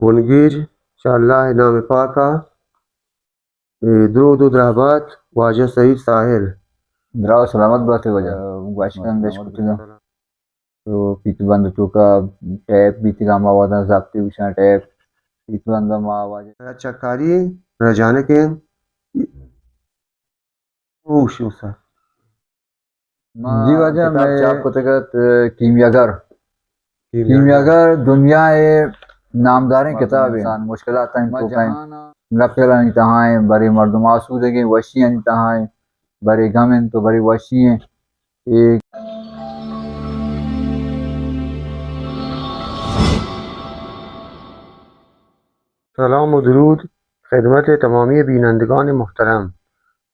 ونگیر انشاءاللہ نام پاکا درود و درهبات واجه سعید ساحل Zdravo, selamat brate vaja. Başkan deş kutiga. So pitu bandu chuka tape bitiga ma wada zapti usha tape pitu banda ma waje. چکاری رجانے کے اوش سر جی vaja میں چاپ کتگا کیمیاگر دنیا نامداریں کتاب انسان مشکلات ہیں تو کہیں لکھلا انتہائیں بڑے مردم آسودگی وشی انتہائیں بڑے غم ہیں تو بڑی وشی ہیں ایک سلام و درود خدمت تمامی بینندگان محترم.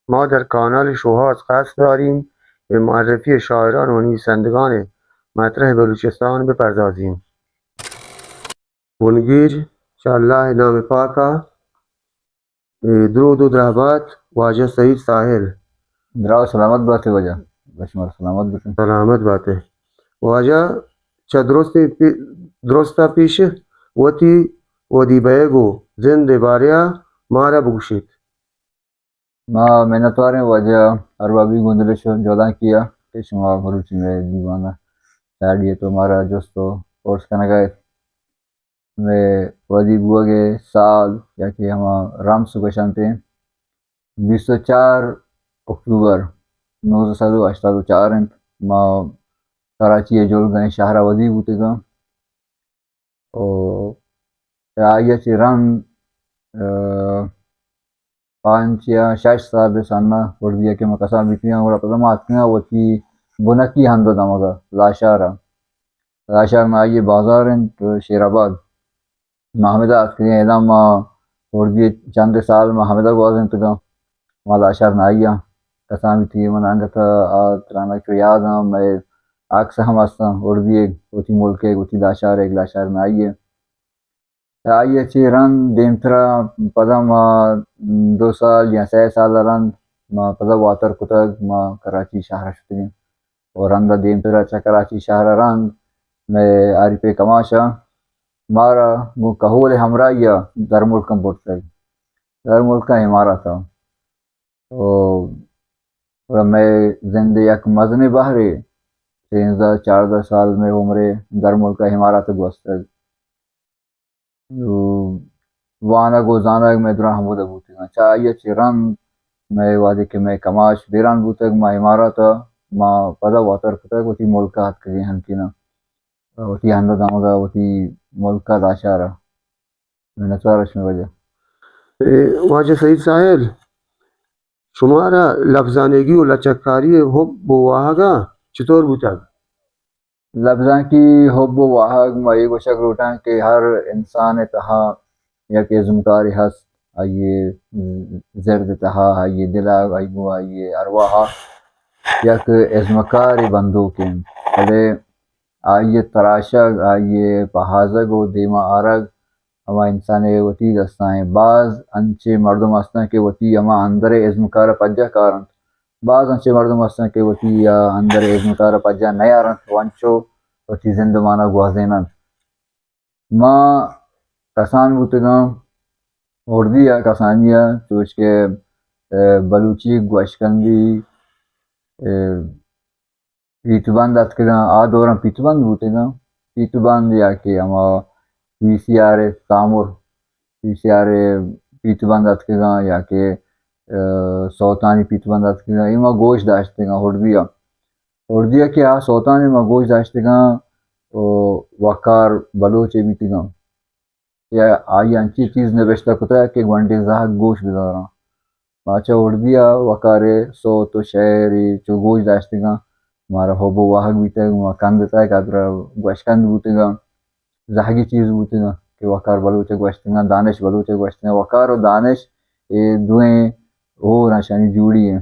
ما در کانال شوهاز قصد داریم به معرفی شاعران و نویسندگان مطرح بلوچستان بپردازیم. ونگیر انشاءاللہ نام پاکا درود و درهبات واجه سعید ساحل Zdravo, selamat brate vaja. Bashmar selamat brate. سلامت بات ہے واجہ چا درستا پیش وتی ودی بیگو زند باریا مارا بگوشید. ما محنتواریں وجہ اربابی گندلش جودا کیا کہ شما بروچی میں دیوانا چاڑیے تو ہمارا جوستو کورس کرنا گئے میں ودی بوا گے سال یا کہ ہم رام صبح شانتے ہیں 24 اکتوبر 1984 ہیں ما کراچی جول گئے شہرہ ودی بوتے گا اور آئیے چی رنگ 5 یا 6 سال ساننا وردیا کہ میں کسان بیتیاں اور پتہ مات کیا وتی بنکی ہندو دمگا لاشار میں آئیے بازار ہیں تو شیر آباد محمدہ آتکریاں ادام وردی چند سال محمدہ گواز ہیں تو ما لاشار میں آئیا کسان بیتی من آنگتا ترانا کو یاد ہاں میں آکس ہم آستا وردی وتی ملک ہے وتی لاشار ایک لاشار میں آئیے چی رن دیمترا پدا ما 2 سال یا 3 سال رن ما پدا واتر کتگ ما کراچی شہر شدگیں اور رن دا دیمترا چا کراچی شہر رن میں آری پہ کماشا مارا گو کہول ہمراہیا در ملکم بڑھتگ در ملکہ ہمارا تھا اور میں زندہ یک مزن بہرے 13-14 سال میں عمرے در ملکہ ہمارا تک وستگ وانا گوزانا میں دران ہمودہ بوتے گا چاہیے چی رن میں وعدے کہ میں کماش بیران بوتگ ما ہمارا تھا ما پدا واتر کتگ وتی ملکہ ہاتھ کری ہنکینا وتی ہندہ دامگا وتی ملکہ داشارہ میں نچارش میں وجہ واجه سعید ساحل شمارا لفظانگی و لچکاری حب و واہگا چطور بوتگ؟ لفظاں کی حب و واہگ ما یہ گوشک روٹاں کہ ہر انسان تہا یک ازمکاری ہست آئیے زرد تہا آئیے دلاغ آئیے ارواحا یک ازمکاری بندوکیں پہلے آئیے تراشگ آئیے پہازگ و دیما آرگ اما انسان وتی دستائیں بعض انچے مردم ہستن کہ وتی اما اندر ازمکار پجہ کارن بعض انچے مردم ہستن کہ وتی اندر ازمکار پجہ نیارن وانچو وتی زندمانہ گوازینن ما کسان بوتگاں اردیا کسانیہ چوچ کے بلوچی گوشکندی پیتو بند اتکگاں آ دوران پیتو بند بوتگاں پیتو بند یا کہ اما پی سی آر تامر پی سی آر پیتو بند اتکگاں یا کہ سوتانی پیتو بند اتکگاں ایما گوش داشتگاں اردیا کہ سوتانی ما گوش داشتگاں وقار بلوچے بیتگاں یا آئی انچی چیز نوشتہ کتا ہے کہ گونڈی زہگ گوش بداراں باچا اردیا وقارے صوت و شعری چو گوش داشتگاں مارا حب و واہگ بیتگ ما کندتا ہے کہ گوشکند بوتگاں زہگی چیز بوتگاں کہ وقار بلوچے گوشتگاں دانش بلوچے گوشتگاں وقار و دانش دوئیں ہو نشانی جوڑی ہیں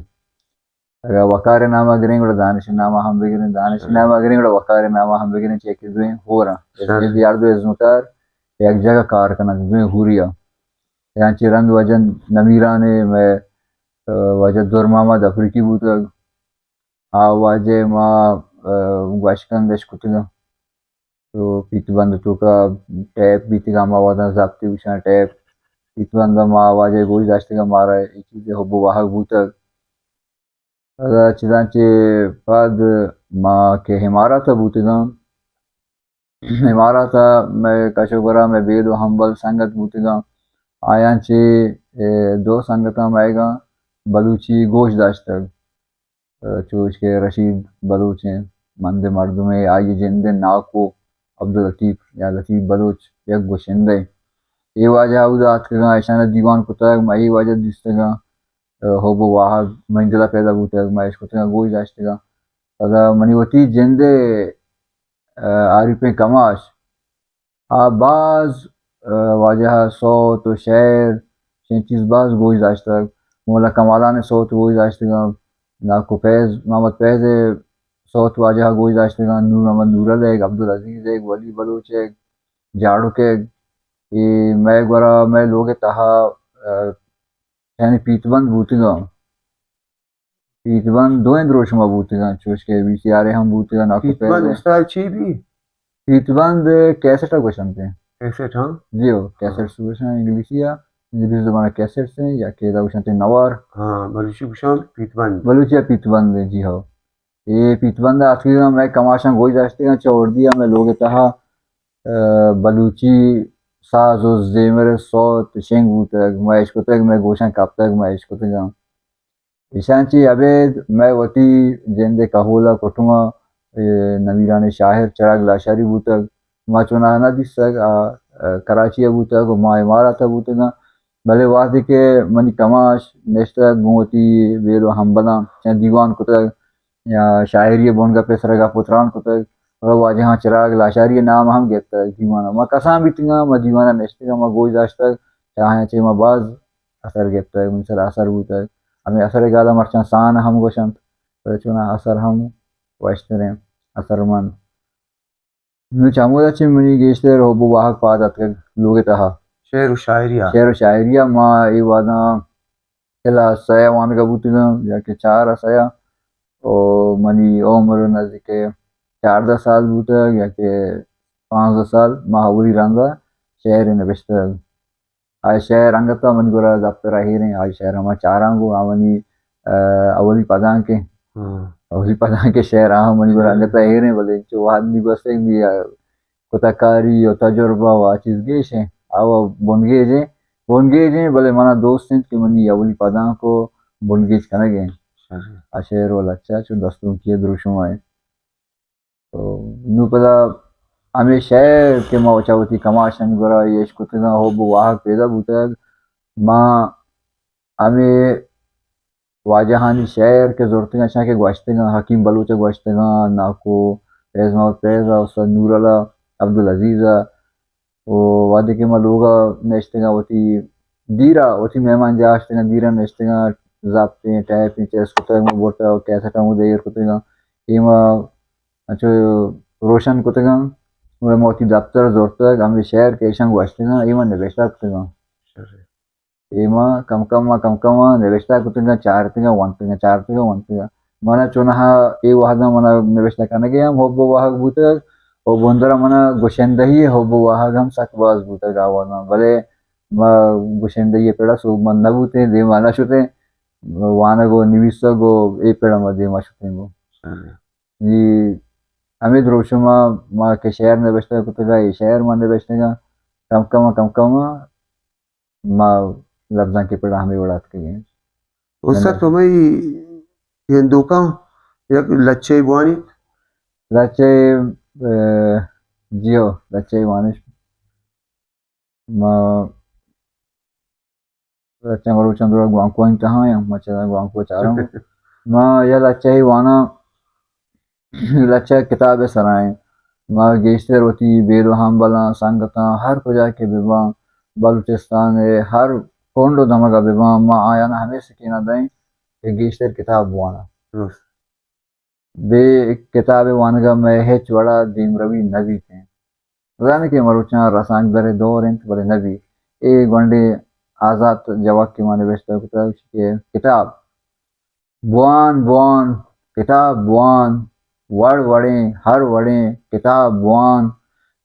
اگر وقار نامہ گریں گوڑا دانش نامہ ہم بگریں دانش نامہ گریں گوڑا وقار نامہ ہم بگریں چیک دوئیں ہو رہا ہے دیار دو ازمکار ایک جگہ کار کرنا دوئیں ہوریا یعنی رند وجن نمیرانے میں وجہ دور محمد افریقی بوتگ واجہ ما گوشکندش کتگاں تو پیتبند تو کا ٹیپ بھی تھا ماوادہ ضابطے وشان ٹیپ پیتبند ما واجہ گوش داشتے گا مارا یہ چیزیں ہو واہگ بوتک چنانچہ بعد ما کے ہمارا تھا بوتے گا ہمارا تھا میں کشو برا میں بید و ہمبل سنگت بوتے گا آیاں چے دو سنگتاں میں گا بلوچی گوش داشتگ چوش کے رشید بلوچ ہیں مند مردم آئی جند ناکو عبداللطیف یا لطیف بلوچ یک گوشندے یہ واجہ اودا آتکگا ایشانہ دیوان کتاگ ما ای واجہ دیستگا ہوبو واہگ منجلہ پیدا بوتاگ ما ایش کتگا گوش داشتگا ادا منی وتی جندے عارفیں کماش بعض واجہ صوت و شعر چین چیز بعض گوش داشتگ مولا کمالان صوت گوش داشتگا ناکو فیض محمد فیض صوت واجہ گوش داشتگا نور محمد نورل ایک عبدالعزیز ایک ولی بلوچ ایک جاڑو کے میں گورا میں لوگ تہا یعنی پیتبند بوتے گا پیتبند دو اندروش ما بوتے گا چوش کے وی سی آرے ہم بوتے گا ناکو پیتبند فیض استاد چی بھی پیتبند کیسٹا گوشنتے کیسٹ ہاں جی ہو کیسٹ گوشن انگلیسی یا انگلیسی زبانہ کیسٹ ہیں یا کہ گوشنتے نوار ہاں بلوچی گوشان پیتبند بلوچیا پیتبند جی ہو یہ پیتبند آخری گا میں کماشاں گوش داشتے گا چھوڑ دیا میں لوگ تہا بلوچی ساز و زیمر صوت شنگ بوتگ میں اشکتگ میں گوشن کپتگ میں اشکتگا ایشانچی عبید میں وتی جندے کہولا کٹما نویران شاہر چراغ لاشاری بوتگ ما چونا نہ دیستگ کراچی بوتگ ما امارات بوتگا بھلے وادی کے منی کماش نشتگ گوتی بیلو ہمبلا چند دیوان کتگ یا شاعری بونگا پیسرگا پتران کتگ اور واجہاں چراغ لاشاری نام ہم گیتا ہے دیوانا ما کساں بیتنگا ما دیوانا نشتگا ما گوش داشتگ چاہاں چے ما باز اثر گیتا ہے منسر اثر بوتا ہے ہمیں اثر گالا مرچان سان ہم گوشنت تو چونا اثر ہم واشتریں اثر من نو چامودا چے منی گیشتر ہوبو واحق پادت لوگ تہا شعر و شاعریہ شعر و شاعریہ ما ای وادا الا سیا وانگا بوتگا یا کہ چار سیا او منی عمر نزدیک 14 سال بوتا یا کہ 15 سال ماہوری رنگا شعر نوشتگ آج شعر رنگتا من گورا دفتر ہیریں آج شعر ہما چارانگو آمنی اولی پدان کے اولی پدان کے شعر آہم من گورا رنگتا ہیریں بلے جو آدمی گوستے بھی کتاکاری و تجربہ و چیز گیش ہیں آو بونگے جیں بلے منا دوست ہیں کہ منی اولی پدان کو بونگیج کنگیں شعر والا اچھا چو دستوں کیے دروشوں آئے تو نو پدا ہمیں شعر کے ما چاوتی کماشن گورا یہ کتگا ہوبو واحق پیدا بوتگ ما ہمیں واجہانی شعر کے ضرورتگا شاہ کے گوشتگا حکیم بلوچ گوشتگا ناکو فیض محمد فیض استاد نور اللہ عبدالعزیزہ وادی کے ما لوگا نشتگا وتی دیرا وتی مہمان جاشتگا دیرا نشتگا ضابطیں ٹیپیں چیس کتگ ما بوٹا کیسٹا مو دیر کتگا ایما اچھو روشن کتگا موتی دفتر ضرورتگ ہمیں شعر کے ایشان گوشتگا ایما نوشتہ کتگا ایما کم کم نوشتہ کتگا چارتگا وانتگا منا چونہا ای وحدا منا نوشتہ کنگے ہم ہوبو واحق بوتگ او بندرا منا گوشندہی ہوبو واحق ہم سک باز بوتگ آوانا بلے ما گوشندہی پیڑا سو من نبوتے دیما نشتے وانگو نویسگو ای پیڑا ما دیما شتے گو جی ہمیں دروشما ما کے شعر نوشتہ کتگا یہ شعر ما نوشتگا کم کم ما لفظاں کے پیڑا ہمیں اڑات کے گئے استاد تمہیں ہندوکا یک لچے بوانی لچے جیو لچے وانش ما لچے مرو چندرا گوانکو انتہا یا مچا گوانکو چاروں ما یا لچے وانا لچے کتاب سرائیں ما گیشتر ہوتی بیرو ہم بلا سنگتاں ہر کجا کے بیباں بلوچستان ہر کونڈو دھمگا بیباں ما آیا نا ہمیں سکینہ دیں کہ گیشتر کتاب وانا بے کتاب وانگا میں ہچ وڑا دیم روی نبی تھے رہنے کے مروچاں رسانگ در دور انت بلے نبی اے گونڈے آزاد جواب کی مانے بیشتر کتاب بوان کتاب بوان وڑ وڑیں ہر وڑیں کتاب بوان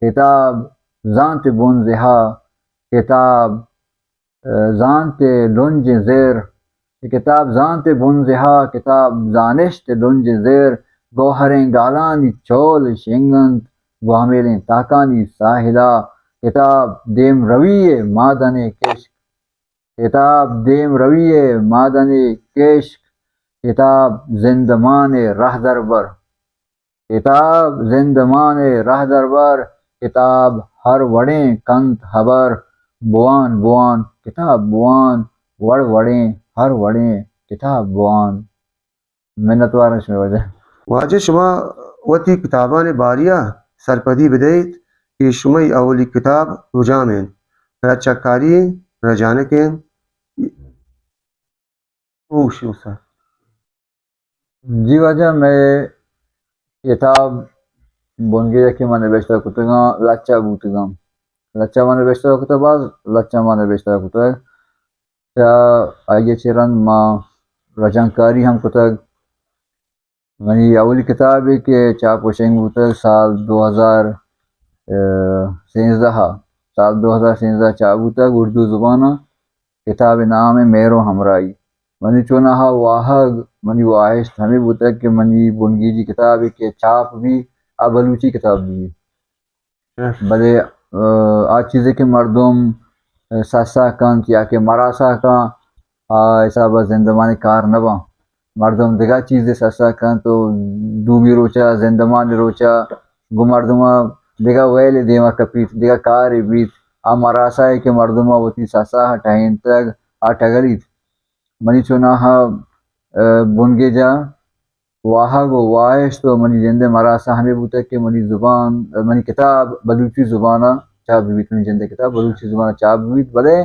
کتاب زانت بنزها کتاب زانت لنج زیر کتاب زانت بنزها کتاب زانشت لنج زیر گوهرین گالانی چول شنگند گوهمیلین تاکانی ساحلا کتاب دیم روی مادن کشک کتاب دیم روی مادن کشک کتاب زندمان رہ دربر کتاب زندمان رہ دربر کتاب ہر وڑیں کنت حبر بوان بوان کتاب بوان وڑ وڑیں ہر وڑیں کتاب بوان منت وارش میں وجہ واجه شما وتی کتابان باریه سرپدی بدهید که شما اولی کتاب رجامین رچکاری رجانکین اوشو سر جی وجہ میں کتاب بونگی کہ میں نوشتہ کتگاں لچا بوتگاں لچا میں نوشتہ کتباز لچا میں نوشتہ کتگ تا آئیے چرن ما رجانکاری ہم کتگ منی اولی کتاب ہے کہ چاپ وشنگ بوتگ سال 2013 سال 2013 چاپ بوتگ اردو زبانہ کتاب نام ہے میرو ہمرائی منی چونا ہا واہگ منی واحشت ہمیں بوتگ کہ منی بونگی جی کتاب ہے کہ چاپ بھی بلوچی کتاب بھی بلے آج چیزیں کہ مردم ساسا کن یا کہ مراسا کن ایسا بس زندمان کار نبا مردم دگا چیزیں ساسا کن تو دومی روچا زندمان روچا گو مردمہ دگا ویل دیما کپیت دگا کار بیت مراسا ہے کہ مردمہ وتی ساسا ہٹائیں تگ ٹگریت منی چونا ہا بنگے جا واہگ و واحش تو منی جندے مراسا ہمیں بوتا کہ منی زبان منی کتاب بلوچی زبانہ چاپ بیت منی جندے کتاب بلوچی زبانہ چاپ بیت بلے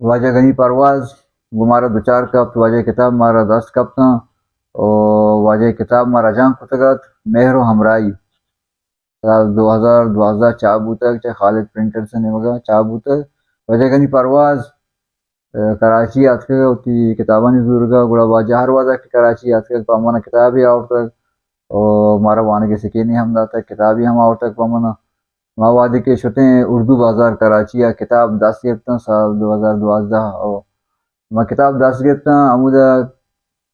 واجہ گنی پرواز گمارا دوچار کپ واجہ کتاب مارا 10 کپ تھا اور واجہ کتاب مارا جان کتگت مہر و ہمرائی سال 2012 چاپ بوتا چاہے خالد پرنٹر سے نمگا چاپ بوتا واجہ گنی پرواز کراچی آت کے ہوتی کتابانی زورگا گوڑا واجہ ہر وادہ کی کراچی آت کے پامانا کتابی آور تک اور مارا وانے کے سکینی ہم داتا کتابی ہم آور تک پامانا ما وادی کے شتیں اردو بازار کراچی کتاب 10 گرتا سال 2012 اور ما کتاب 10 گرتا عمودہ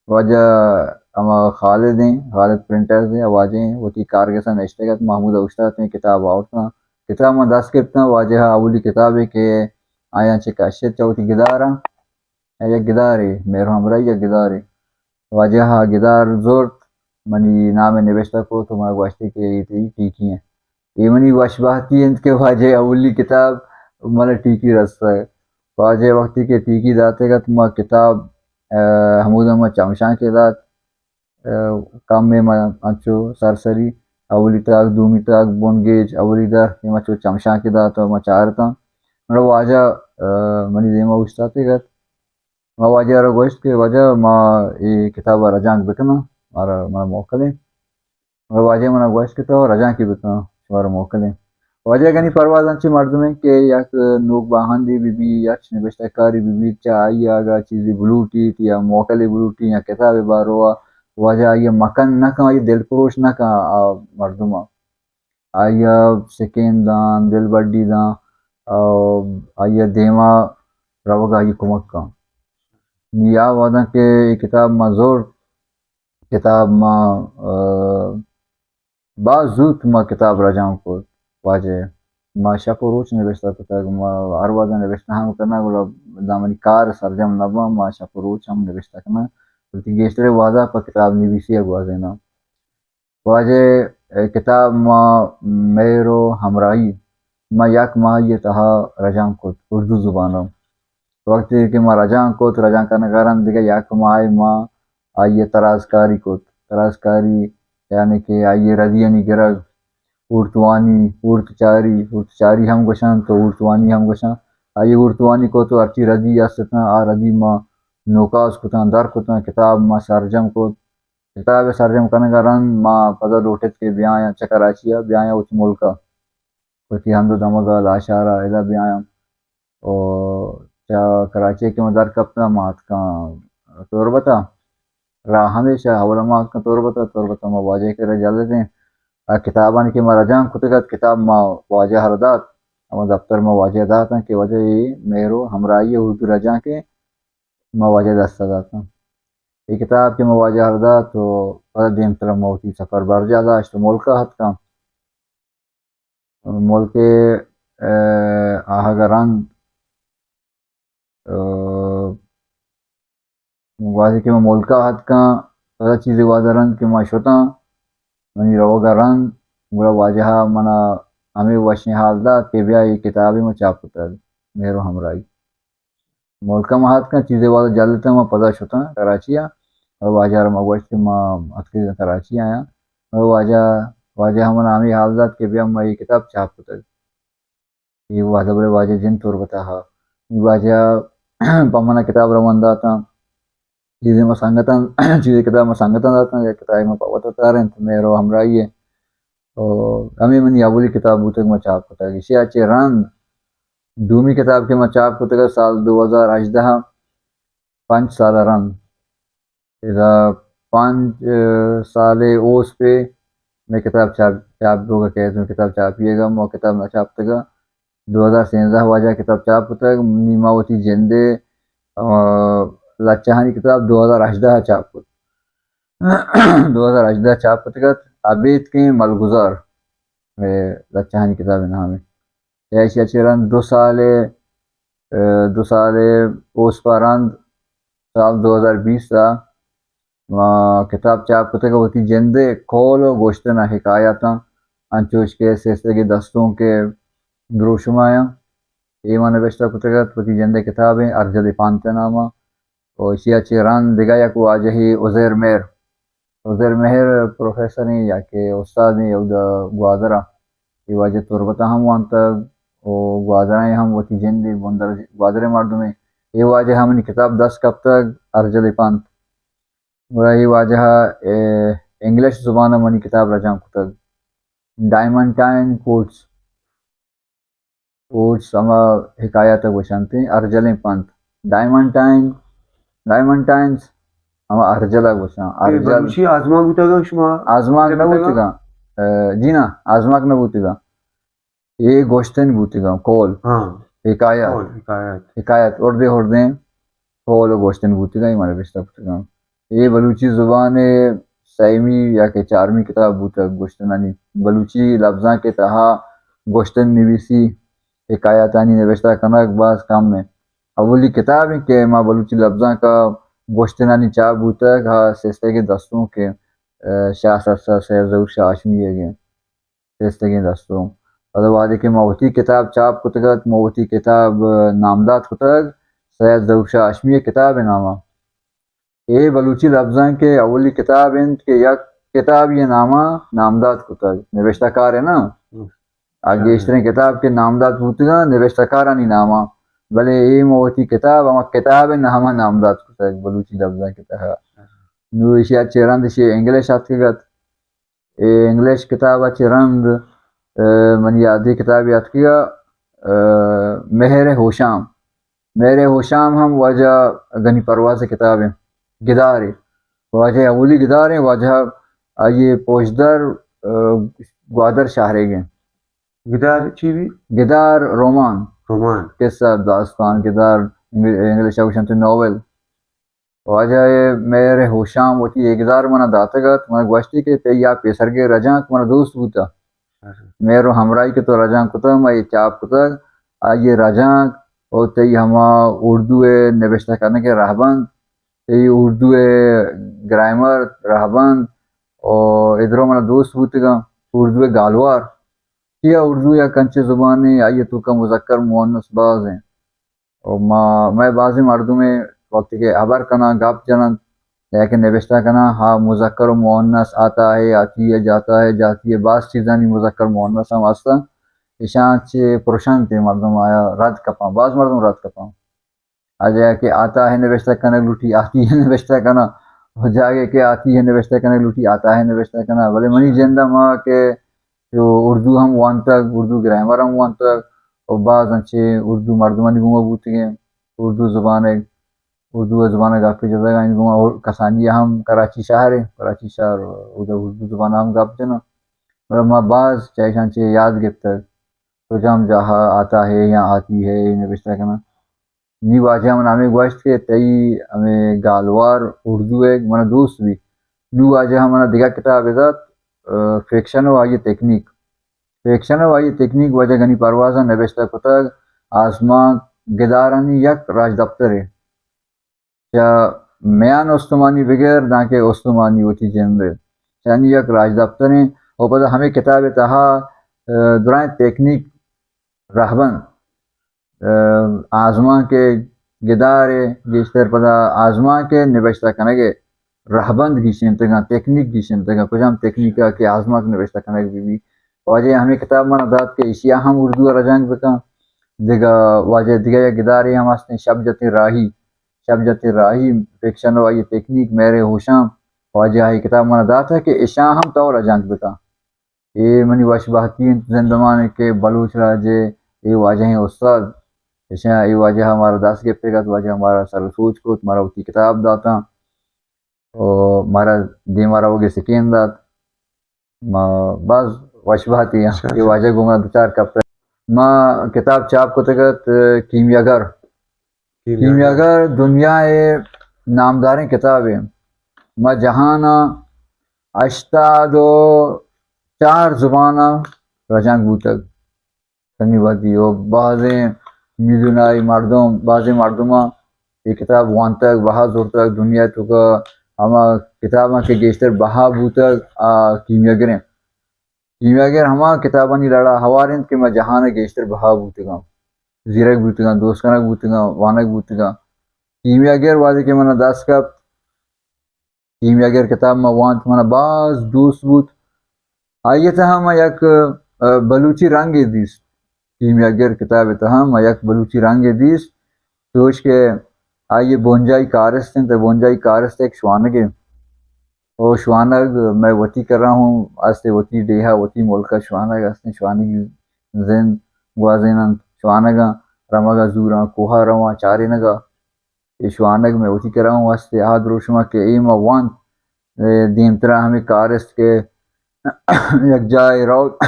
واجہ اما خالد ہیں خالد پرنٹر ہیں واجہ ہیں وتی کارگسا نشتگت محمود استاد ہیں کتاب آورتا کتاب ما 10 گرتا واجہ اولی کتاب ہے کہ آیا چکاشت چوتی گدارا یا گداری میرو ہمرائی یا گداری واجہ گدار زورت منی نام نوشتہ کو تو ما گوشتے کہ یہ ٹیکی ہیں یہ منی وشبہتی ہیں کہ واجہ اولی کتاب مالا ٹیکی رستا ہے واجہ وقتی کے ٹیکی داتے گا تو ما کتاب حمودہ ما چمشان کے دات کام میں ما انچو سرسری اولی تاک دومی تاک بونگیج اولی در یہ ما چو چمشان کے دات ما چارتا مرا واجہ منی دیما استاتے گا ما واجہ را گوشت کہ واجہ ما یہ کتاب رجانک بکنا مارا موکل ہے اور واجہ منا گوشت کہ تو رجان کی بکنا مارا موکل ہے واجہ گنی پرواز انچے مردم ہے کہ یک نوک باہندی بی بی یا نوشتہ کاری بی بی چا آئی آگا چیزی بلوٹیت یا موکل بلوٹی یا کتاب باروا واجہ آئی مکن نکا آئی دل پروش نکا مردمہ آئی سکین دان دل بڑی دان آئی دیما روگا آئی کمک کا یا وعدہ کہ کتاب ما زور کتاب ما بعض زود ما کتاب رجاؤں کو واجہ ما شپ و روچ نوشتہ کتا ما ہر وعدہ نوشتہ ہم کرنا گولا دامنی کار سرجم نبا ما شپ و روچ ہم نوشتہ کرنا بلکہ گیشترے وعدہ پا کتاب نویسی اگوا دینا واجہ کتاب ما میرو ہمرائی ما یک ماہ یہ تہا رجاؤں کو اردو زبانوں وقت کہ ما رجان کو رجان کرنے گارن دیگه یک ماہ ما آئیے ترازکاری کو ترازکاری یعنی کہ آئیے ردیانی گرگ اورتوانی اورتچاری ہم گوشن تو اورتوانی ہم گوشن آئیے اورتوانی کو تو ارچی ردی استنا ردی ما نوکاس کتن در کتن کتاب ما سرجم کو کتاب سرجم کرنے گارن ما پدہ لوٹت کے بیایا چکراچیا بیایا اچ ملکا وتی حمد و دمگا لاشارہ ادا بیایا اور کراچی کے مدار کپتا مات کا توربتا را ہمیشہ علماء کا توربتا ما واجہ کے رجالت ہیں کتابان کے ما رجان کتگت کتاب ما واجہ ہردات اما دفتر ما واجہ داتا کہ وجہ یہ میرو ہمراہی اردو رجان کے ما واجہ دستا داتا یہ کتاب کے ما واجہ ہردات تو پتہ دیم طرح موتی سفر برجا داشت ملکہ حد کام ملک آہگران واضح کہ میں ملکہ حد کا پتہ چیزیں واضح رنگ کہ ما شتا منی روگا رنگ گوڑا واجہ منا ہمیں وشنی حال دا کہ بیا یہ کتابی میں چاپ ہوتا ہے میرو ہمراہی ملکہ ما حد کا چیزیں واضح جلتا میں پتہ شتا کراچی اور واجہ رما گوشت ما اتکی کراچی آیا اور واجہ ہمنا ہمیں حال دا کہ بیا میں یہ کتاب چاپ ہوتا ہے یہ واضح بڑے واجہ جن طور بتا ہا یہ واجہ پمنا کتاب روان داتا چیزیں میں سنگتاً چیزیں کتاب میں سنگتاً داتا یا کتاب میں پاوتا تاریں تو میرو ہمراہی ہے اور ہمیں منی اولی کتاب ہوتا ہے میں چاپ ہوتا ہے اسی اچھے رند دومی کتاب کے میں چاپ ہوتا ہے سال 2018 5 سال رند اذا 5 سال اوس پہ میں کتاب چاپ ہوگا کہتا ہوں کتاب چاپیے گا وہ کتاب نہ چاپتے گا 2013 واجہ کتاب چاپ ہوتا ہے نیما ہوتی جندے لچہانی کتاب 2018 چاپ ہوتا 2018 چاپ ہوتا ہے عبید کے ملگزار لچہانی کتاب نام ہے ایسی اچھے رند 2 سال اوس پر رند سال 2020 تا کتاب چاپ ہوتا ہے ہوتی جندے کھول و گوشتنا حکایتاں انچوش کے سیستے کے دستوں کے گروشمایا ایمان نوشتہ کتگت ہوتی جندے کتابیں ارجل پانتے نامہ اور اسی اچھے رند دیگا یا کو آجہ ہی عزیر مہر پروفیسر نہیں یا کہ استاد نہیں گوادرہ یہ واجہ تربتہ ہم وانتا گوادرہ ہم ہوتی جندے گوادرہ مردوں میں یہ واجہ ہمیں کتاب 10 کب تک ارجل پانت یہ واجہ انگلش زبانہ منی کتاب رجان کتگ ڈائمنٹائن کوٹس اما حکایت گوشنتے ارجل پانت ڈائمنٹائنس اما ارجل گوشن بلوچی آزما بوتا گا شما آزماک نہ بوتے گا جی نا آزماک نہ بوتے گا یہ گوشتن بوتے گا کول حکایت اردے کول گوشتن بوتے گا یہ مارے رشتہ بوتے گا یہ بلوچی زبان سیمی یا کہ 4ویں کتاب بوتا گوشتنانی بلوچی لفظاں کے تہا گوشتن نویسی حکایتانی نوشتہ کنک بعض کام میں اولی کتاب ہے کہ ماں بلوچی لفظاں کا گوشتنانی چاپ بوتا ہے سیستے کے دستوں کے شاہ سرسا سیر ظہور شاہ ہاشمی ہے سیستے کے دستوں اور وعدے کہ موتی کتاب چاپ کتگت موتی کتاب نامدات کتگ سید ظہور شاہ ہاشمی کتاب ہے نامہ یہ بلوچی لفظاں کے اولی کتاب ہیں کہ یک کتاب یہ نامہ نامدات کتگ نوشتہ کار ہے نا آگے اس طرح کتاب کے نامدات ہوتے گا نوشتہ کارانی نامہ بلے یہ موتی کتاب اما کتاب نامہ نامدات کتگ بلوچی لفظاں کے تحا نو اسی اچھے رند اسی انگلش آتی گت انگلش کتاب اچھے رند من یادی کتاب یاد کیا مہر ہوشام ہم واجہ گنی پرواز کتاب ہیں گدار واجہ اولی گدار ہیں واجہ آئیے پوشدر گوادر شاہرے گئے گدار رومان قصہ داستان گدار انگلش آگوشن نوول واجہ میرے ہوشام ہوتی ایک گدار منا داتگت منا گوشتی کے تی یا پیسر کے رجاں منا دوست ہوتا میرو ہمراہی کے تو رجاں کتا میں یہ چاپ کتا آئیے رجاں اور تی ہما اردو نوشتہ کرنے کے رہبند تی اردو گرامر رہبند اور ادھروں منا دوست ہوتے گا اردو گالوار کیا اردو یا کنچے زبانیں آئیے تو کا مذکر مؤنث باز ہیں اور میں بعضی مردوں میں وقت کے عبر کنا گپ جنن لیکن نوشتہ کنا ہاں مذکر و مؤنث آتا ہے آتی ہے جاتی ہے بعض چیزیں نہیں مذکر مؤنث ہم آستا اشان چے پرشان تے مردم آیا رد کپاں بعض مردم رد کپاں آ جائے کہ آتا ہے نوشتہ کنا لوٹی آتی ہے نوشتہ کنا ہو جائے کہ آتی ہے نوشتہ کنا لوٹی آتا ہے نوشتہ کنا بلے منی جندہ ماں کہ جو اردو ہم وان تک اردو گرامر ہم وان تک اور بعض اچھے اردو مردمانی گوما بوتی ہیں اردو زبان گاپ کے جزا گا اور کسانیہ ہم کراچی شہر ہے کراچی شہر ادھر اردو زبان ہم گاپ دینا اور ما بعض چاہشان چے یاد گفتگ تو جام جہاں آتا ہے یا آتی ہے نوشتہ کنا نی واجہ من ہمیں گوشت کے تئی ہمیں گالوار اردو ایک من دوست بھی نو واجہ من دیگا کتاب ازات فیکشن و آئی تکنیک فیکشن و آئی تکنیک وجہ گنی پروازہ نوشتہ کتگ آسمان گدارانی یک راج دفتر ہے یا میان استمانی بغیر نہ کہ استمانی ہوتی جنرے یعنی یک راج دفتر ہیں اور پتہ ہمیں کتاب تہا درائیں تکنیک رہبن آزما کے گدارے گیشتر پتہ آزما کے نوشتہ کنگے رہبند گیشن تگا تکنیک گیشن تگا کچھ ہم تکنیکا کے آزما کے نوشتہ کنگے بھی واجہ ہمیں کتاب من داد کے اشیاء ہم اردو رجانگ بکا دیگا واجہ دیگا یا گدارے ہم آستے شب جت راہی فیکشن و آئی تکنیک میرے ہوشام واجہ ہی کتاب من داد ہے کہ اشیاء ہم تو رجانگ بکا یہ منی واشبہتین زندمان کے بلوچ راجے یہ واجہ ہیں استاد اشیاء یہ واجہ ہمارا داس کے پیگا تو واجہ ہمارا سر سوچ کو تمہارا اسی کتاب داتا اور ہمارا دی ہمارا ہوگے سکین دات بعض واشبہتی ہیں یہ واجہ گمہ دوچار کپ ماں کتاب چاپ کو تگت کیمیاگر دنیا نامداریں کتابیں ماں جہانا اشتاد و 4 زبانہ رجانگ بوتک سنی باتی ہو بعضیں میلیونائی مردم بعضیں مردمہ یہ کتاب وانتک بہا زور تک دنیا تو کا ہما کتاباں کے گیشتر بہا بوتک کیمیاگر ہما کتابانی لڑا ہوارند کہ میں جہانا گیشتر بہا بوتگا زیرک بوتگا دوستانک بوتگا وانک بوتگا کیمیاگر واضح کہ منہ داس کپ کیمیاگر کتاب میں وانت منہ بعض دوست بوت آئیے تھا ہم یک بلوچی رنگ دیس کیمیاگر کتاب تھا ہم یک بلوچی رنگ دیس سوچ کے آئیے بونجائی کارست ہیں تو بونجائی کارست ایک شوانگ ہے اور شوانگ میں وطی کر رہا ہوں آستے وطی ڈیہا وطی ملکہ شوانگ آستے شوانگ زند گوازینن شوانگا رمگا زورا کوہا رواں چارے نگا یہ شوانگ میں وطی کر رہا ہوں آستے آد روشما کے ایمہ وانت دیمترا ہمیں کارست کے یک جائے روت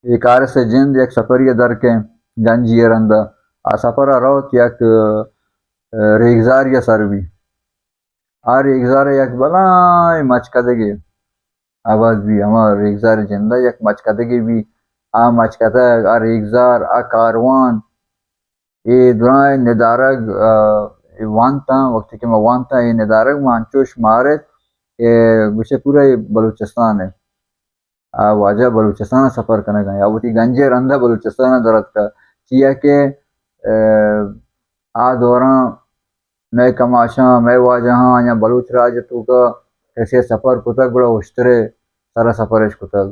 ایک کارست جند یک سفری در کے گنجی رندہ آ سفرہ روت یک ریگزار یا سروی ریگزار یک بلائیں مچکدگی آواز بھی ہمارا ریگزار جندہ یک مچکدگی بھی مچکدگ ریگزار کاروان یہ درائیں ندارگ وانتا وقت کہ میں وانتا یہ ندارگ مانچوش مارت گوشے پورا بلوچستان ہے واجہ بلوچستان سفر کرنے گا یا وہ تی گنجے رندہ بلوچستان درد کا چیا کہ دوران میں کماشاں میں واجہ ہاں یا بلوچ راج تو کا ایسے سفر کتک بڑا اشترے سارا سفرش کتک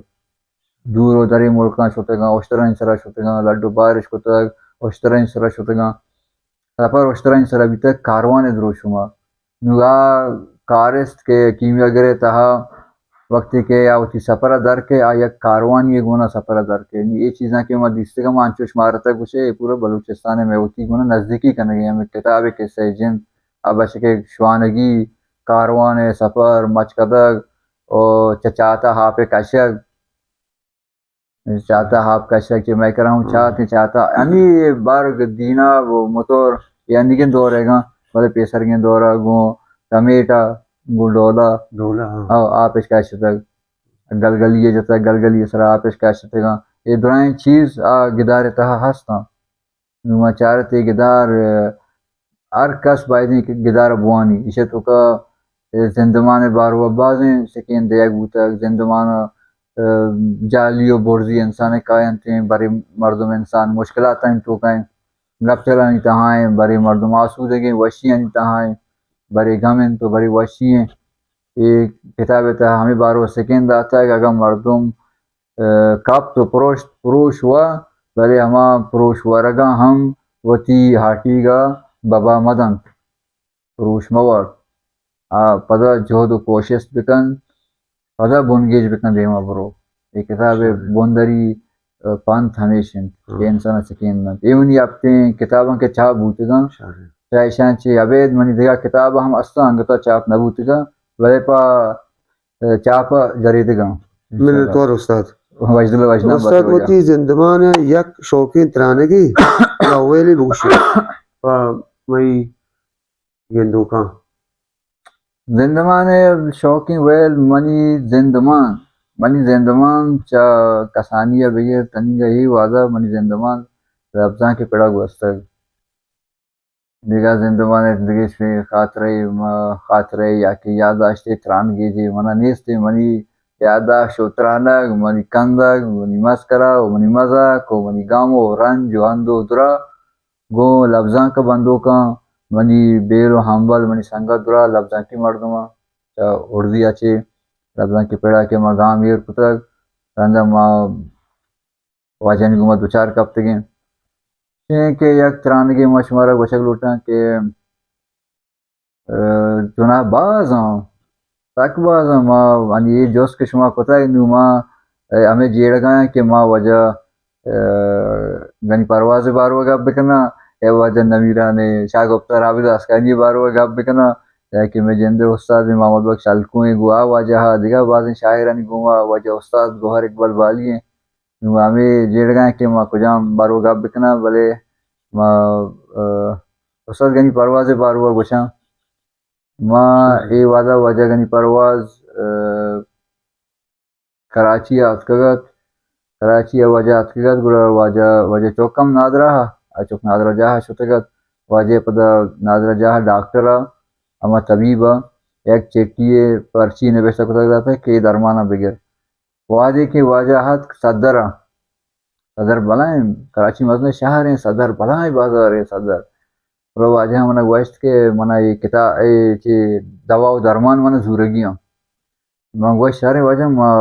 دور و دری ملکاں شتے گا اشترین سرا شتے گا لڈو بارش کتک اشترین سرا شتے گا سفر اشترین سرا بھی تک کاروان درو شما نگا کارست کے کیمیاگر تہا وقتی کہ یا وتی سفرہ در کے یک کاروان یہ گونا سفرہ در کے یہ چیزاں کہ میں دیستے گا مانچوش مارتا کچھے یہ پورا بلوچستان میں ہوتی گونا نزدیکی کرنے گئے ہمیں کتاب کے سیجن اب کے شوانگی کاروان سفر مچکدگ اور چاہتا ہاپ کشک چاہتا ہاپ کشک کہ میں کر رہا ہوں چاہتا یعنی بار دینا وہ موتور یعنی کہ دور ہے گا بڑے پیسر کے دورہ گو ٹمیٹا گو ڈولا آپش کیسے تک گلگلیے جتا گلگلیے سرا آپش کیسے تگا یہ درائیں چیز گدار تہا ہستا نما چارتے گدار ہر کس بائدیں گدار بوانی اسے تو کا زندمان بارو بازیں سکین دیگ بوتک زندمان جالی و برزی انسان کائنتے ہیں بڑے مردم انسان مشکلات ہیں تو کہیں گپ چلانی تہائیں بڑے مردم آسودگی وشیاں تہائیں بڑے غم تو بڑے وشی ہیں یہ کتاب تہا ہمیں بارو سکین داتا ہے کہ اگر مردم کپ تو پروش ہوا بلے ہما پروش ہوا رگا ہم وتی ہاٹی گا بابا مدن پروش موار پدا جہد و کوشش بکن پدا بنگیج بکن دیما برو یہ کتاب بندری پانت ہمیشن یہ انسان سکین دن یہ منی اپنے کتابوں کے چاپ بوتگا چاہشان چی عبید منی دیگا کتاب ہم استا انگتا چاپ نبوتگا ولی پا چاپا جریدگا من الطور استاد وجدل وجنا استاد وتی زندمان یک شوقین ترانگی یا ویلی بوشی وی گندوکا زندمان شوقین ویل منی زندمان چا کسانیہ بغیر تنیگا ہی واضح منی زندمان ربزان کے پڑا گوستگ دیگا زندمان زندگی سے خاطرے یا کہ یاداشتے ترانگی جی منا نیستے منی یاداشت و ترانگ منی کندگ منی مسکرہ و منی مزاق و منی گامو رنج و اندو درا گو لفظاں کا بندو کا منی بیل و حنبل منی سنگت درا لفظاں کی مردما چا اردی اچے لفظاں کی پیڑا کے ما گام ایر کتگ رندہ ما واجہنی گو ما دوچار کپتگیں کہ یک ترانگی ما شمارا گوشک لوٹاں کہ جناب بازاں تک بازاں ما انی یہ جوست کے شما کتا نو ما ہمیں جیڑ گایا کہ ما وجہ گنی پرواز بارو گپ بکنا اے وجہ نمیرانے شاگفتر عابد اسکانی بارو گپ بکنا کہ میں جندے استاد محمد بخش الکویں گوا وجہ دیگا بازیں شاعرانی گوا وجہ استاد گوہر اقبال بالی ہیں نو ہمیں جیڑ گایا کہ ما کجام بارو گپ بکنا بلے ما استاد گنی پرواز بارو گوشاں ما ای وعدہ وجہ گنی پرواز کراچی اتکگت کراچی وجہ اتکگت گڑا وجہ چوکم نادرہ چوک نادرہ جاہا شتگت وجہ پدا نادرہ جاہا ڈاکٹرہ اما طبیبہ ایک چٹی پرچی نوشتہ کتا جاتا ہے کہ درمانہ بگر وعدے کے واجہات صدر بلائیں کراچی مزن شہر ہیں صدر بلائیں بازار ہے صدر اور واجہ منا گوشت کے منا یہ کتاب دوا و درمان منا زورگیاں ما گوشت شہر واجہ ما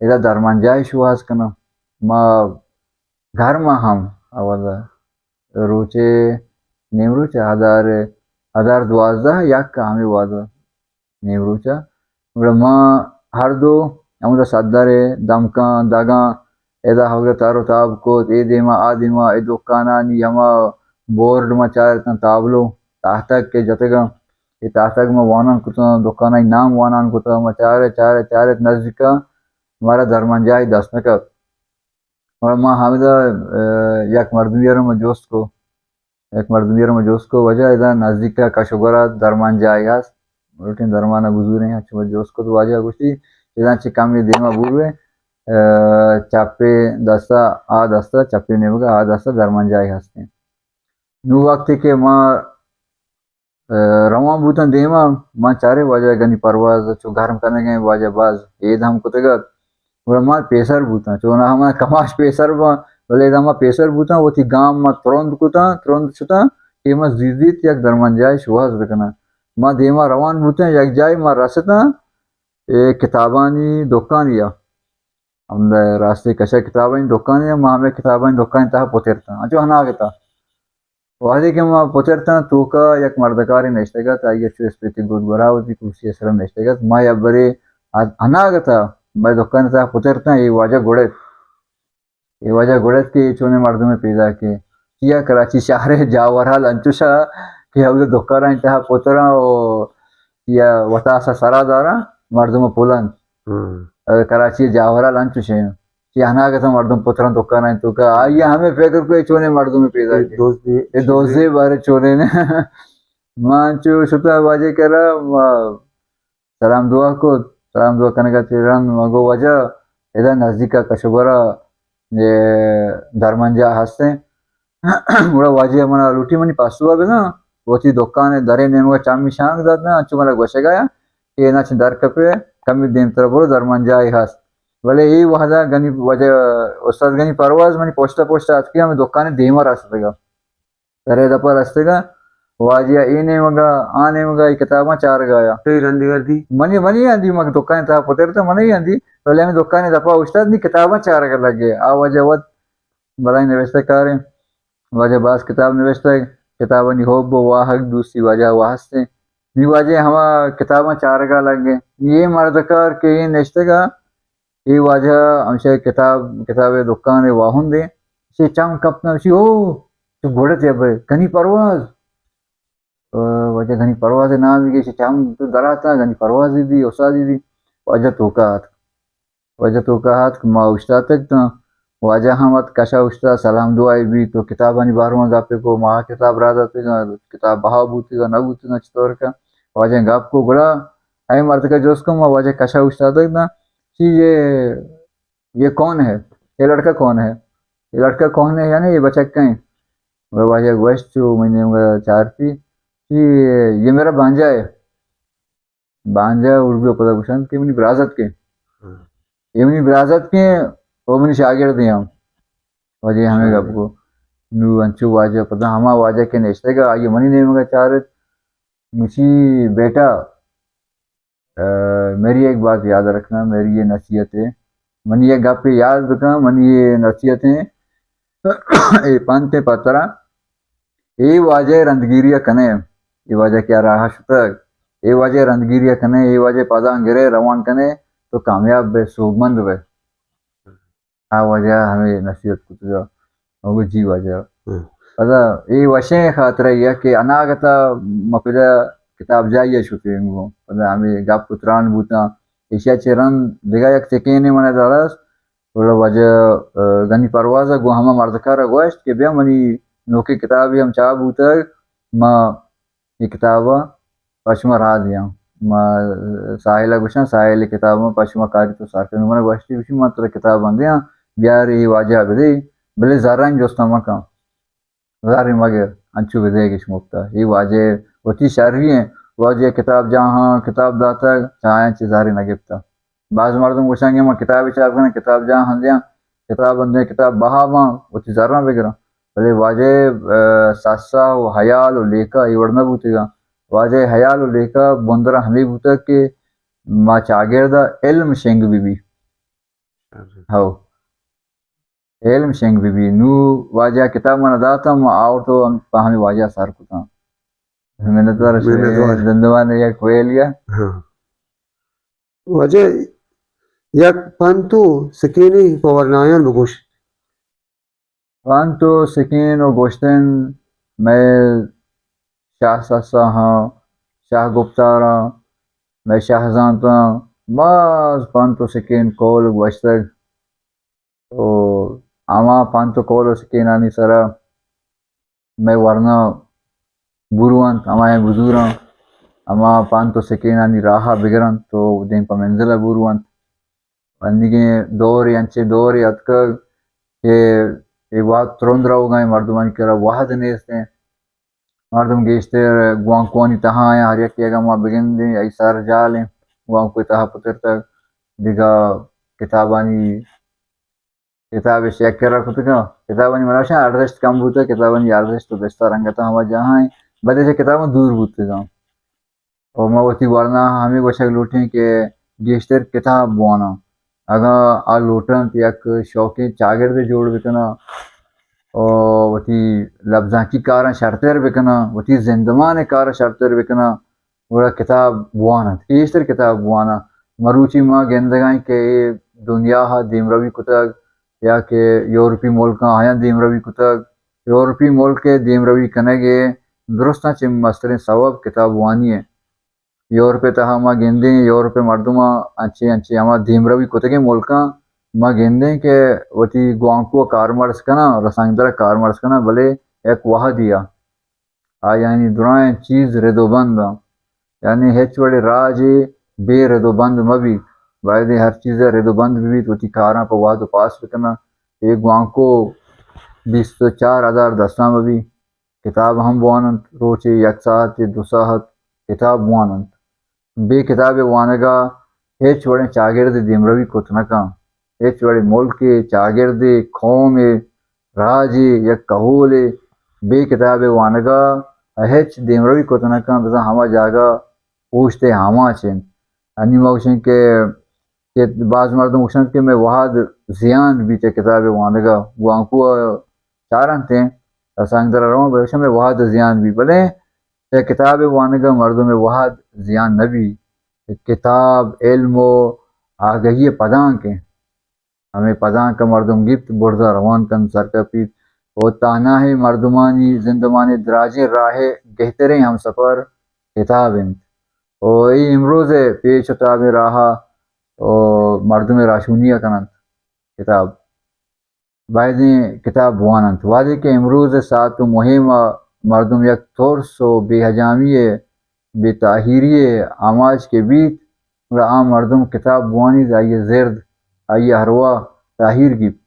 ادا درمان جائے شواز کنا ما گھر ما ہم اولا روچے نیم روچے ہزار 12 یک کا ہمیں وعدہ نیم روچا ما ہر دو ہم دا صدر دمکان دگاں ادا ہوگا تارو تاب کو اے دیما آ دیما اے دکانانی ہما بورڈ ما چارتنا تابلو تحتک کے جتگا یہ تحتک ما وانان کتا دکانای نام وانان کتا ما چارت نزدیکا ہمارا درمان جائی دست نکت اور ما حامدہ یک مردمیرم جوست کو وجہ ادا نزدیکا کشگورا درمان جائی ہست روٹین درمانہ گزوریں ہیں چما جوست کو تو واجہ گوشتی ادا چی کامی دیما بوروے چاپے دستا چاپے نیمگا دستا درمان جائی ہستے نو وقت کہ ما روان بوتن دیما ما چارے واجہ گنی پرواز چو گھرم کرنے گئے واجہ باز عید ہم کتگت اور ما پیسر بوتن چونا ہما کماش پیسر با بلے دا ما پیسر بوتن وہ تھی گام ما ترند شتا کہ ما زیدیت یک درمان جائی شواز بکنا ما دیما روان بوتن یک جائی ما رستا کتابانی دکانیا ہم راستے کشا کتابانی دکانیا ما ہمیں کتابانی دکانی تاہا پوترتا انچو ہنا آگتا وحدی کہ ما پوچرتا تو کا یک مردکاری نشتگت آئیے چو اسپریتی گود براوتی کرسی اسلام نشتگت ما یا بری اناگتا ما دکان تا پوچرتا یہ واجہ گوڑت کے چونے مردوں میں پیدا کے کیا کراچی شہر جاورال انچوشا کہ ہم دکان انتہا پوچرا یا وطاسا سرا دارا مردوں میں پولن کراچی جاورال انچوشا کہ اناگتا مردوں پوچران دکان ہیں تو کا آئیے ہمیں فکر کوئی چونے مردوں میں پیدا کے یہ دوزے بارے چونے نے مانچو شتا واجہ کرا سلام دعا کرنے کا تیران مگو وجہ ادھا نزدیکا کشگورا درمانجا ہستے بڑا واجہ منا لوٹی منی پاسوا بھی نا وہ تھی دکان درے نیمگا چامی شانگ دادنا انچو منا گوشے گایا کہ نا چھ در کپے کمی دیم طرح برو درمانجا ہست بلے یہ وحدہ گنی وجہ استاد گنی پرواز منی پوچھتا آت کیا میں دکان دیما راستے گا درے دپا راستے گا واجہ اینے مگا آنے مگا یہ کتاباں چار گایا منی آندی مگا دکان تا پترتا منی آندی بلے ہمیں دکان دپا استاد نہیں کتاباں چار گا لگے آ واجہ ود بلائی نوشتہ کاریں واجہ باز کتاب نوشتہ کتابانی ہوب واحق دوسری واجہ واحستے نہیں واجہ ہما کتاباں چار گا لگے یہ مردکار کے یہ نوشتہ گا یہ واجہ ہمشہ کتاب دکان واہن دے اسے چام کپنا اسی تو گھوڑت ہے بھائی گنی پرواز وجہ گنی پرواز نام بھی گئی چام تو دراتا گنی پرواز دی استادی دی واجہ توقعات ما استاد تک تو واجہ ہمت کشا استاد سلام دعائی بھی تو کتابانی بارواں گاپے کو ماہ کتاب رادا تے گا کتاب بہا بوتی گا نہ بوتی گا چطور کا واجہ گاپ کو بڑا اے مرد کا جوس کو ما واجہ کشا استاد تک نا کہ یہ کون ہے، یہ لڑکا کون ہے، یہ لڑکا کون ہے یعنی یہ بچہ کہیں وہ واجہ گوشت جو میں نے چار تھی کہ یہ میرا بانجا ہے، بانجا اردو پتہ پوچھان کہ منی برازت کے یہ منی برازت کے وہ منی شاگرد ہیں ہم واجہ ہمیں گپ کو نو انچو واجہ پتہ ہما واجہ کے نشتے گا آگے منی نہیں مگا چارت مجھے بیٹا میری ایک بات یاد رکھنا، میری یہ نصیحت ہے، منی یہ گپ یاد رکھنا، منی یہ نصیحت ہے اے پانتے پترا اے واجہ رندگیریا کنے یہ واجہ کیا رہا شتک اے واجہ رندگیریا کنے اے واجہ پادان گرے روان کنے تو کامیاب بے سوگمند بے آ واجہ ہمیں نصیحت کچھ گا وہ جی واجہ پدا اے وشے خاطر یہ کہ اناگتا مپدا کتاب جائیے شکے انگو پدا ہمیں گپ پتران بوتا ایشیا چرن دیگا یک چکینے منے دارس بولا وجہ گنی پروازہ گو ہما مردکارا گوشت کہ بیا منی نوکی کتابی ہم چاہ بوتا ما یہ کتابا پشما را دیا ما ساحلہ گوشن ساحل کتابا پشما کاری تو سارکن منے گوشتی بشی ما تر کتاب آندیا بیاری واجہ بدی بلے زاران جوستا مکا زاری مگر انچو بدے گش مکتا یہ واجہ وتی شرحی ہیں واجہ کتاب جہاں کتاب داتا چاہیں چی زاری نگفتا بعض مردم گوشن گے ما کتابی چاپ کرنا کتاب جہاں ہندیاں کتاب اندے کتاب بہا ماں وتی زارنا بگرا بلے واجہ ساسا و حیال و لیکا یہ ورنہ بوتے گا واجہ حیال و لیکا بندرہ ہمیں بوتا کہ ما چاگردہ علم شنگ بی ہو علم شنگ بی نو واجہ کتاب منا داتا ما آور تو ہمیں واجہ سار کتا میں نے تو زندوان یک ہوئے لیا واجہ یک پانتو سکینی پورنایان بگوش پانتو سکین و گوشتن میں شاہ ساسا ہاں شاہ گپتارا میں شاہ زانتا باز پانتو سکین کول گوشتگ تو آما پانتو کول سکین آنی سرا میں ورنہ بروان اما ہے بزوران اما پانتو سکین آنی راہا بگران تو دین پا منزلہ بروان اندگی دوری انچے دوری اتکر کہ یہ وقت ترند رہو گئے مردمان کرا واحد نیستے مردم گیشتے گوانکوانی تہاں آیا ہر یک یگا ما بگن دیں ای سار جالیں گوانکوی تہا پتر تک دیگا کتابانی چیک کر رکھو تکا کتابانی مناشا ارزشت کم بوتا کتابانی ارزشت تو بستر رنگتا ہما جہاں ہیں بدے سے کتابان دور بوتے گا اور موتی ورنہ ہمیں گوشک لوٹیں کہ گیشتر کتاب بوانا اگا آ لوٹن یک شوقی چاگرد جوڑ بکنا اور وتی لفظاں کی کارا شرطر بکنا وتی زندمان کارا شرطر بکنا وہ کتاب بوانا گیشتر کتاب بوانا مروچی ماں گندگائیں کہ دنیا ہا دیم روی کتگ یا کہ یورپی ملکاں آیا دیم روی کتگ یورپی ملک کے دیم روی کنگے درستاں چم مسترین ثواب کتاب وانی ہے یورپ تہا ما گندیں یورپ مردما انچے اما دیم روی کتگے ملکاں ما گندیں کہ وتی گوانکو کارمرس کنا رسانگ در کارمرس کنا بلے ایک واہ دیا یعنی درائیں چیز ردو بند یعنی ہچ وڑے راجے بے ردو بند مبی باید ہر چیز ردو بند بھی تو تی کاراں پا واد و پاس بکنا ایک گوانکو 24,000 دستاں مبی کتاب ہم بوانند روچے یک ساعت 2 ساعت کتاب بوانند بے کتاب وانگا ہچ وڑے چاگرد دیم روی کتنکا ہچ وڑے ملک چاگرد قوم راجے یک کہولے بے کتاب وانگا ہچ دیم روی کتنکا بزا ہما جاگا پوچھتے ہما چین انی موشن کہ بعض مردم موشن کہ میں وہاد زیان بیتے کتاب وانگا وانکو چارن تھیں رسانگ در روان بلشن میں وہاد زیان بھی بلے کتاب وانگا مردم میں وہاد زیان نبی کتاب علم و آگہی پدان کے ہمیں پدان کا مردم گفت بردہ روان کن سرکپیت اور تانا ہے مردمانی زندمانی دراجے راہے گہتریں ہم سفر کتاب انت اور ای امروز پیش تاب راہا مردم راشونیه کنند کتاب باید کتاب بوانند واضح که امروز ساعت مهم مردم یک ترس و بیهجامی به تاهیری آماج که بیت و عام مردم کتاب بوانید آیه زرد آیه هروا تاهیر گیب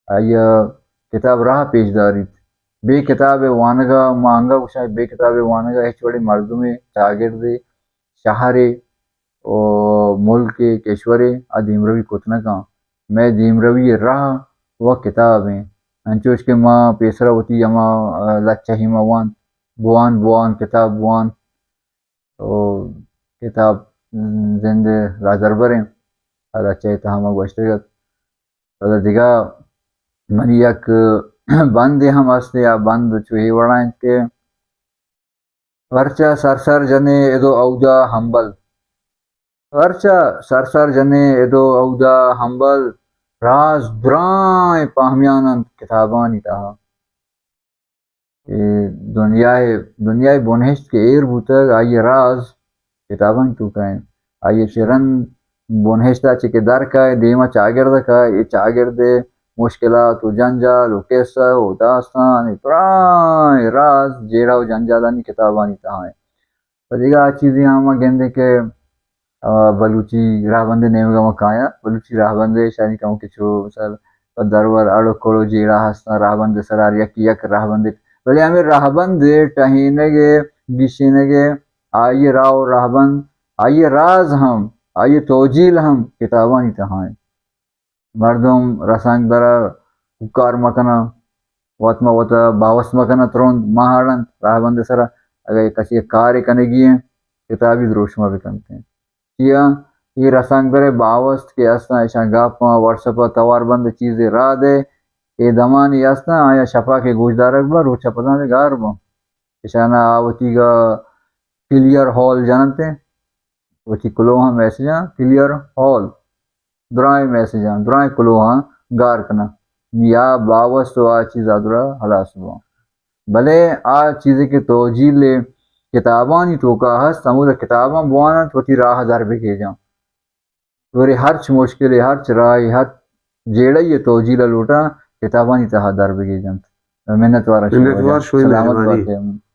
آیه کتاب راه پیش دارید بے کتاب وانگا مانگا گوشای بے کتاب وانگا هیچ بڑی مردم شاگرد شہر و ملک کشور دیمروی کتنکاں میں دیمروی راہ و کتاب ہیں انچوش کے ماں پیسرا ہوتی اما لچہ ہیما بوان کتاب بوان کتاب زندے راجربر ہیں لچہ تہما گوشتگت دیگا منی یک بند ہم ہستے یا بند چوہی وڑائیں کہ ورچہ سرسر جنے ادو اودا ہمبل ورچہ سرسر جنے ادو اودا ہمبل راز برائیں پاہمیانند کتابانی تہا دنیای بونہشت کے ایر بوتگ آئیے راز کتابان تو کہیں آئیے شرن بونہشتا چکے در کائے دیما چاگرد کائے یہ چاگرد مشکلات و جنجال و قصہ و داستان پرائیں راز جیڑا و جنجالانی کتابانی تہا ہیں تو دیگا چیزیں ہما گندے کہ بلوچی راہ بندے نیمگا مکایا بلوچی راہ بندے شانی کہوں کہ چھو مثال درور اڑو کڑو جیڑا ہستا راہ بندے سرار یک راہ بندے ولی ہمیں راہ بندے ٹہینگے گشینگے آئیے راو راہ بند آئیے راز ہم آئیے توجیل ہم کتابانی تہا ہیں مردم رسانگ درا کار مکنا وطما وطا باوست مکنا تروند ماہارن راہ بندے سرا اگر کسی کار کنگی ہیں کتابی دروشمہ بکنتے ہیں یہ رسانگ درے باوست کے اسنا ایشان گاپا ورسپا توار بند چیزیں را دے یہ دمانی اسنا آیا شپا کے گوشدارک با روچا پتانے گار با ایشانا آوتی گا کلیر ہال جانتے وچی کلوہاں میسیجاں کلیر ہال درائیں میسیجاں درائیں کلوہاں گار کنا یا باوست و آ چیز آدرا حلاس با بلے آ چیزیں کے توجیل لے کتابانی توکا ہست ہمودہ کتاباں بوانا توتی راہ در بکے جاں توری ہرچ مشکل ہرچ رائی ہر جیڑا یہ توجیل لوٹا کتابانی تہا در بکے جاں منت وارا منت وار شوی سلامت مہربانی باتے